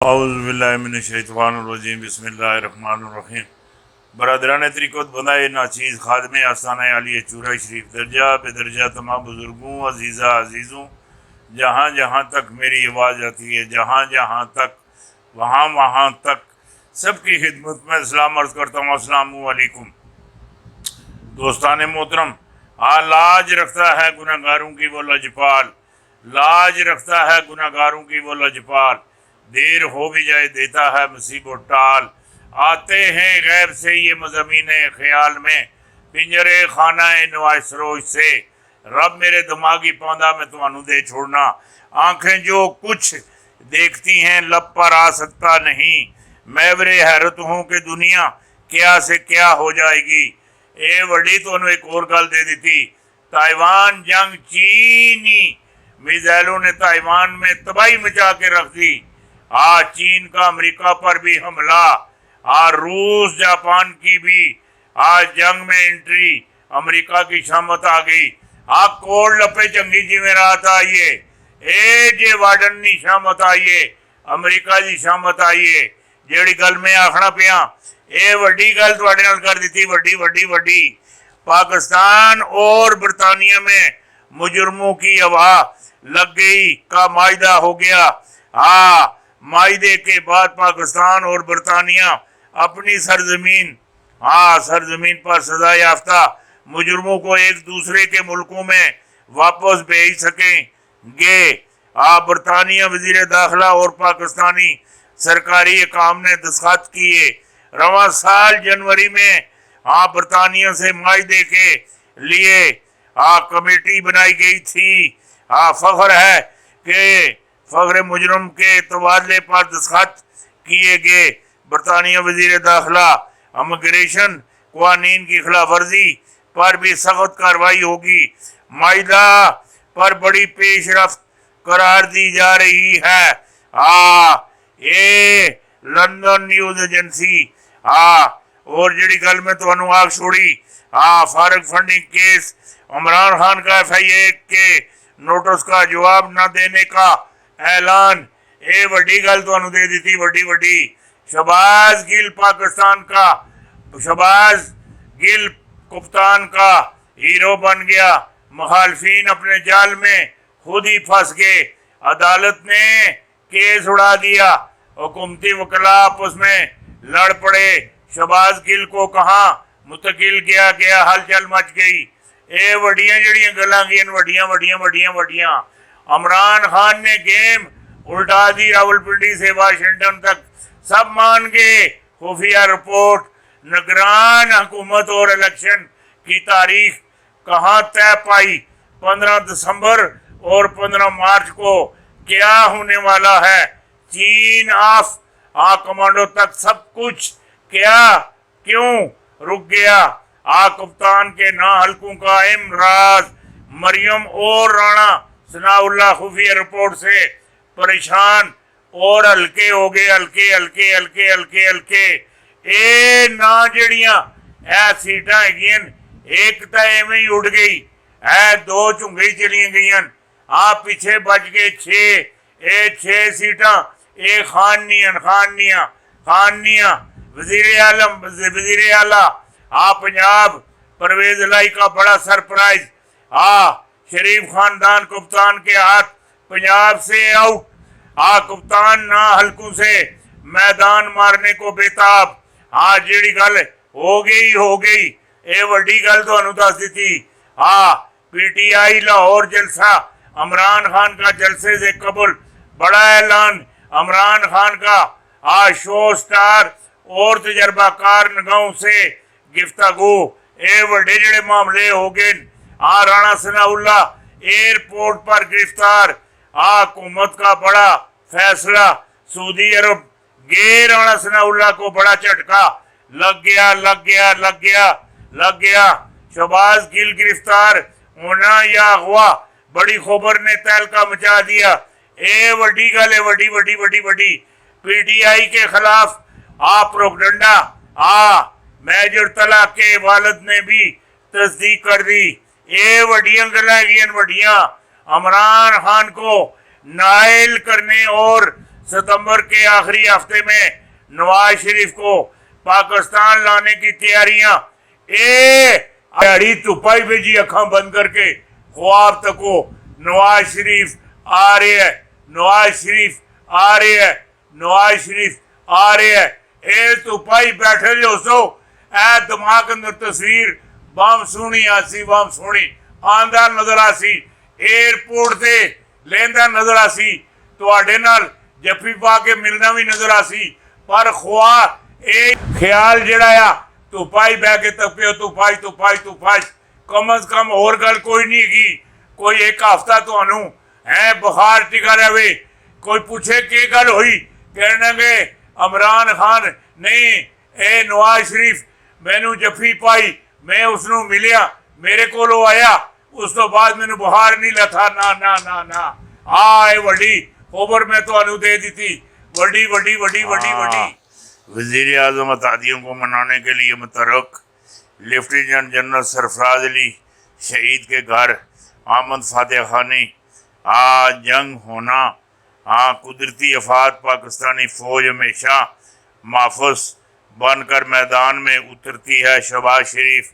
اعوذ باللہ من الشیطان الرجیم بسم اللہ الرحمن الرحیم۔ برادران طریقت بندہ ناچیز خادم آستانہ علی چورہ شریف درجہ بے درجہ تمام بزرگوں عزیزوں جہاں جہاں تک میری آواز آتی ہے، جہاں جہاں تک وہاں تک سب کی خدمت میں اسلام عرض کرتا ہوں، السلام علیکم۔ دوستان محترم، لاج رکھتا ہے گناہ گاروں کی وہ لجپال، لاج رکھتا ہے گناہ گاروں کی وہ لجپال، دیر ہو بھی جائے دیتا ہے مصیبت ٹال، آتے ہیں غیب سے یہ مضامین خیال میں، پنجرے خانہ نواز سروج سے، رب میرے دماغی پوندا میں تمہانوں دے چھوڑنا، آنکھیں جو کچھ دیکھتی ہیں لب پر آ سکتا نہیں، محور حیرت ہوں کہ دنیا کیا سے کیا ہو جائے گی۔ اے وڈی تو انہوں ایک اور گل دے دیتی، تائیوان جنگ چینی میزائلوں نے تائیوان میں تباہی مچا کے رکھ دی، چین کا امریکہ پر بھی حملہ، روس جاپان کی بھی جنگ میں انٹری، امریکہ کی شامت آ گئی، کوڑ لپے چنگی جی میں رات آئیے، اے جے وارڈن نی شامت آئیے، امریکہ دی شامت آئیے۔ جیڑی گل میں آکھنا پیاں، اے وڈی گل تواڈے نال کر دیتی، وڈی پاکستان اور برطانیہ میں مجرموں کی ہوا لگ گئی کا معاہدہ ہو گیا۔ معاہدے کے بعد پاکستان اور برطانیہ اپنی سرزمین پر سزا یافتہ مجرموں کو ایک دوسرے کے ملکوں میں واپس بھیج سکیں گے۔ برطانیہ وزیر داخلہ اور پاکستانی سرکاری حکام نے دستخط کیے۔ رواں سال جنوری میں برطانیہ سے معاہدے کے لیے کمیٹی بنائی گئی تھی۔ فخر ہے کہ فخر مجرم کے تبادلے پر دستخط کیے گئے۔ برطانیہ وزیر داخلہ امیگریشن قوانین کی خلاف ورزی پر بھی سخت کارروائی ہوگی۔ معاہدہ پر بڑی پیش رفت قرار دی جا رہی ہے۔ یہ لندن نیوز ایجنسی اور جڑی گل میں تو آگ چھوڑی، فارغ فنڈنگ کیس، عمران خان کا FIA کے نوٹس کا جواب نہ دینے کا اعلان، اے وڈی گل تو دے دیتی، وڈی شہباز گل کپتان کا ہیرو بن گیا، مخالفین اپنے جال میں خود ہی پھنس گئے، عدالت نے کیس اڑا دیا، حکومتی وکلاء آپس میں لڑ پڑے، شہباز گل کو کہاں منتقل کیا گیا، ہلچل مچ گئی۔ اے وڈیاں جڑیاں گلاں گیاں وڈیاں عمران خان نے گیم الٹا دی، راولپنڈی سے واشنگٹن تک سب مان گئے۔ خفیہ رپورٹ، نگران حکومت اور الیکشن کی تاریخ کہاں طے پائی، 15 دسمبر اور 15 مارچ کو کیا ہونے والا ہے، چین آف کمانڈو تک سب کچھ کیوں رک گیا، کپتان کے نااہلوں کا اہم راز، مریم اور رانا ثناء اللہ خفیہ رپورٹ سے پریشان اور ہلکے ہو گئے، ہلکے اے نا جڑیاں سیٹاں ہگیاں، ایک تا ایویں ہی اڑ گئی، 2 چنگی چلیاں گئیاں، پیچھے بچ گئے 6 سیٹاں، خانیاں وزیر اعلیٰ پنجاب پرویز الہی کا بڑا سرپرائز، شریف خاندان کپتان کے ہاتھ پنجاب سے آؤٹ، کپتان نہ حلقوں سے میدان مارنے کو بےتاب۔ جیڑی گل ہو گئی، اے وڈی گل تو دس دیتی۔ PTI لاہور جلسہ، عمران خان کا جلسے سے قبل بڑا اعلان، عمران خان کا شو سٹار اور تجربہ کار نگاہوں سے گفتگو، اے وڈے جڑے معاملے ہو گئے۔ رانا ثناء اللہ ایئرپورٹ پر گرفتار، حکومت کا بڑا فیصلہ، سعودی عرب گئے، رانا ثناء اللہ کو بڑا جھٹکا لگ گیا۔ شہباز گل گرفتار ہونا یا اغوا، بڑی خبر نے تہلکہ مچا دیا۔ اے وڈی گل ہے، وڈی PTI کے خلاف پروپیگنڈا، میجر طلع کے والد نے بھی تصدیق کر دی۔ اے وڈیاں گلاں گیاں، عمران خان کو نائل کرنے اور सितंबर के आखिरी हफ्ते में नवाज शरीफ को पाकिस्तान लाने की तैयारियां तुपाई भेजी अखा बंद करके ख्वाब तको नवाज शरीफ आ रहे है, नवाज शरीफ आ रहे है, नवाज शरीफ आ रहे है। ए तुपाई बैठे जो सो ए दिमाग अंदर तस्वीर बम सोहनी आसी, बम सोहनी आंदा नजर आसी, एयरपोर्ट से लेंदा नजर आसी, तुहाडे नाल जफ्फी पा के मिलना भी नजर आसी। पर ख्वा ए ख्याल जड़ा आ तुपाई बह के तपे तुपाई तुपाई तुपाई कम अज कम और गल कोई नहीं की। कोई एक हफ्ता तुहानू है बुखार टिका रहे, कोई पूछे की गल हुई कहणगे इमरान खान नहीं ए नवाज शरीफ मैनू जफ्फी पाई, मैं उसनू मिलिया, मेरे कोलों आया, उस तो बाद मैनू बुखार नहीं लथा। ना ना ना ना आ वड्डी खबर मैं तुहानू दे दी थी, वड्डी वड्डी वड्डी वड्डी वड्डी। वज़ीर आज़म अतादियों को मनाने के लिए मुतरक लेफ्टिनेंट जनरल सरफराज अली शहीद के घर आमद फातह खानी जंग होना कुदरती आफात पाकिस्तानी फ़ौज हमेशा महफूज बनकर मैदान में उतरती है। शहबाज शरीफ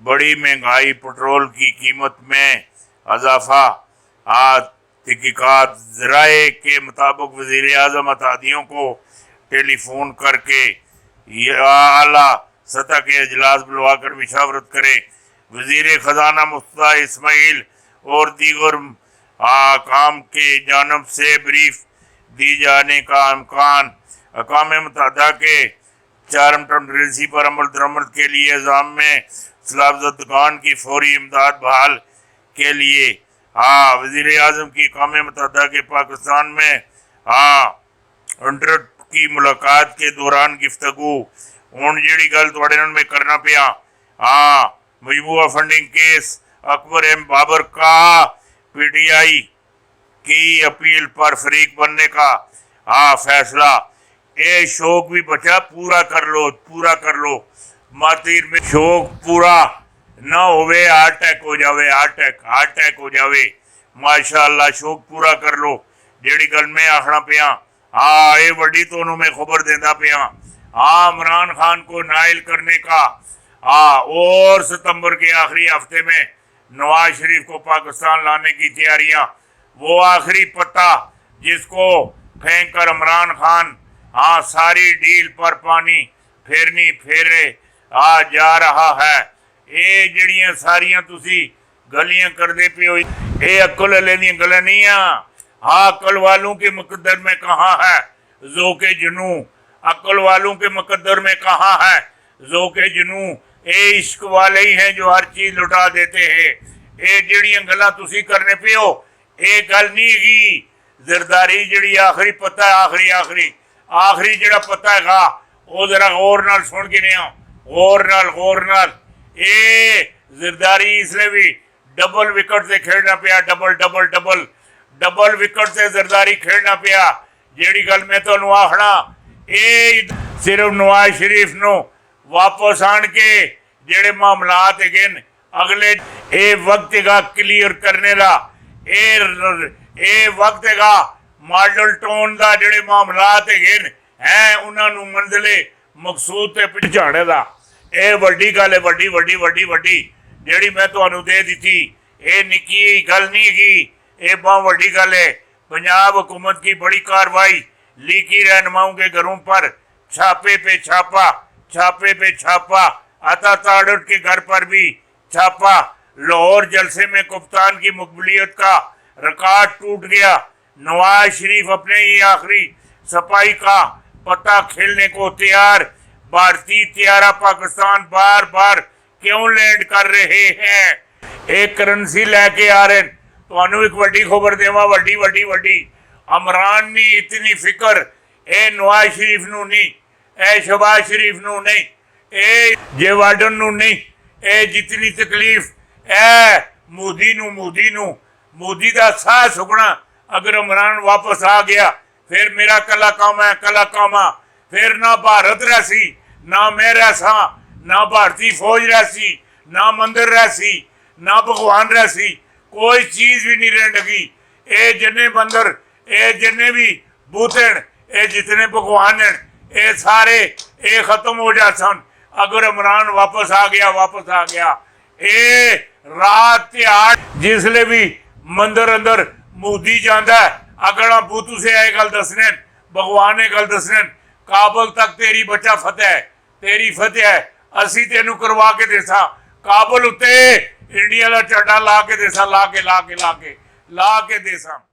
बड़ी महंगाई, पेट्रोल की कीमत में इजाफा, तहकीकात ज़राए के मुताबिक वज़ीर आज़म अतादियों को टेलीफोन करके आला सतह के अजलास बुलवाकर मशावरत करे। वज़ीर ख़जाना मुफ्ता इस्माइल और दीगर काम के जानब से ब्रीफ दी जाने का इम्कान, अक़वाम मुत्तहिदा के चार्म टेंडरेंसी पर अमल दरामद के लिए निज़ाम में सलाबजदगान की फौरी इमदाद बहाल के लिए वज़ीर आज़म की अक़वाम मुत्तहिदा के पाकिस्तान में इंटर की मुलाकात के दौरान गुफ्तगू हूँ जी गल थोड़े में करना पिया मजबूआ funding case Akbar M Babar का PTI की अपील पर फरीक बनने का फैसला। ए शौक भी बचा, पूरा कर लो, पूरा कर लो। मातीर में शौक पूरा ना होवे हार्ट अटैक हो जावे, हार्ट अटैक हो जावे। माशाअल्लाह शौक पूरा कर लो। जेड़ी गल मैं आखना पिया ये वड्डी तोनू मैं खबर देंदा पिया इमरान खान को नाइल करने का और सितंबर के आखिरी हफ्ते में नवाज शरीफ को पाकिस्तान लाने की तैयारियां। वो आखिरी पत्ता जिसको फेंक कर इमरान खान सारी डील पर पानी फेरे जा रहा है। ये जड़ियां सारियां तुसी गलियां करदे पे हो, ये अक्ल वाले दी गल्लां नहीं अक्ल वालों के मुकद्दर में कहाँ है ज़ोक़े जुनू, अक्ल वालों के मुकद्दर में कहाँ है ज़ोक़े जुनू। ये इश्क वाले ही हैं जो हर चीज़ लुटा देते हैं। ये जड़ियां गल्लां तुसी करने पे हो, ये गल नहीं की जरदारी जड़ी आखिरी पता है, आखिरी जड़ा पता है वो जरा गौर नाल सुन के नहीं गौर नाल ये जरदारी इसलिए भी डबल विकेट से खेलना पिया, डबल विकेट से जरदारी खेलना पिया। जेड़ी गल मैं तो आखना ये सिर्फ नवाज शरीफ नो वापस आन के जेड़े मामलात है अगले ये वक्त है क्लियर करने ला, ये वक्त है मॉडल टाउन का जेड़े मामलात है उन्होंने मंजिले मकसूद ते पहुंचाने का। ये वड्डी गल है, वड्डी जेड़ी मैं तुहानू दे दी थी। ये निक्की गल नहीं की, ये बहुत वड्डी गल है। पंजाब हुकूमत की बड़ी कार्रवाई, लीकी रहनुमाओं के घरों पर छापे पे छापा, अता ताड़ट के घर पर भी छापा। लाहौर जलसे में कप्तान की मकबूलियत का रिकॉर्ड टूट गया। नवाज शरीफ अपने ही आखिरी सफाई का पता खेलने को तैयार। भारतीय त्यारा पाकिस्तान बार बार क्यों लैंड कर रहे हैं? एक करेंसी लैके आ रहे। तो एक वड्डी खबर देवा, वड्डी इमरान ने इतनी फिक्र ए नवाज शरीफ नू नहीं, ए शहबाज शरीफ नू नहीं, ए जे वार्डन नू नहीं, ए जितनी तकलीफ ए मोदी का साह सुखना। अगर इमरान वापस आ गया फिर मेरा कला कामा फिर ना भारत रहसी, ना मैं रहसा, ना भारतीय फौज रहसी, ना मंदिर रहसी, ना भगवान रहसी, कोई चीज भी नहीं रहने लगी। ये जन्ने बंदर ये जिन्ने भी बूत हैं, ये जितने भगवान हैं, ये सारे ये खत्म हो जा सन अगर इमरान वापस आ गया। ये रात त्याड़ जिसले भी मंदिर अंदर मोदी जाता है, अगर बूत उसे ये गल दसने, भगवान ने गल दसने, काबल तक तेरी बच्चा फतेह है, तेरी फतेह है, असी तेनू करवा के देसा। काबल उत्ते इंडिया का झंडा ला के देसा, ला के देसा।